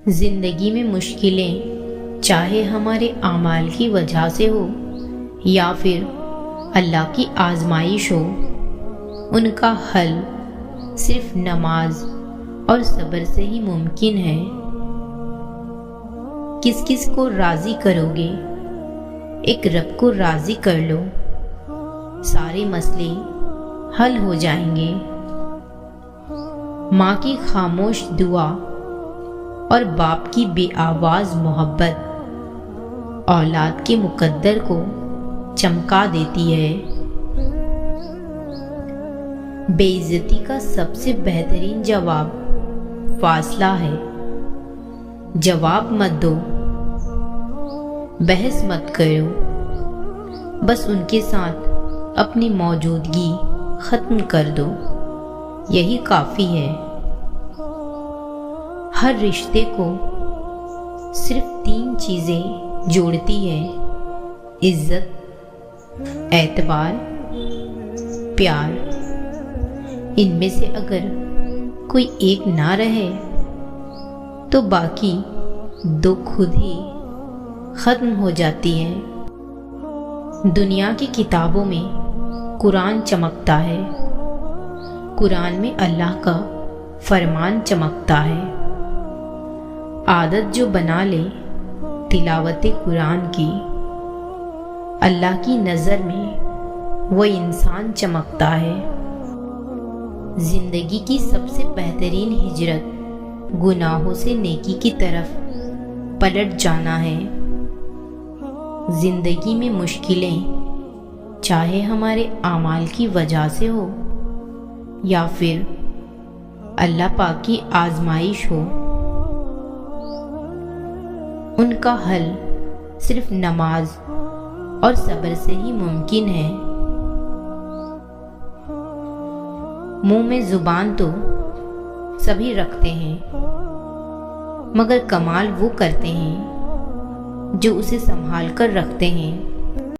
जिंदगी में मुश्किलें चाहे हमारे आमाल की वजह से हो या फिर अल्लाह की आजमाइश हो, उनका हल सिर्फ नमाज और सब्र से ही मुमकिन है। किस किस को राजी करोगे? एक रब को राजी कर लो, सारे मसले हल हो जाएंगे। माँ की खामोश दुआ और बाप की बेआवाज मोहब्बत औलाद के मुकद्दर को चमका देती है। बेइज्जती का सबसे बेहतरीन जवाब फासला है। जवाब मत दो, बहस मत करो, बस उनके साथ अपनी मौजूदगी खत्म कर दो, यही काफ़ी है। हर रिश्ते को सिर्फ 3 चीज़ें जोड़ती है: इज्जत, एतबार, प्यार। इनमें से अगर कोई एक ना रहे तो बाकी 2 खुद ही खत्म हो जाती हैं। दुनिया की किताबों में कुरान चमकता है, कुरान में अल्लाह का फरमान चमकता है। आदत जो बना ले तिलावत कुरान की, अल्लाह की नज़र में वो इंसान चमकता है। जिंदगी की सबसे बेहतरीन हिजरत गुनाहों से नेकी की तरफ पलट जाना है। जिंदगी में मुश्किलें चाहे हमारे आमाल की वजह से हो या फिर अल्लाह पाक की आजमाइश हो, उनका हल सिर्फ नमाज और सब्र से ही मुमकिन है। मुंह में जुबान तो सभी रखते हैं, मगर कमाल वो करते हैं जो उसे संभाल कर रखते हैं।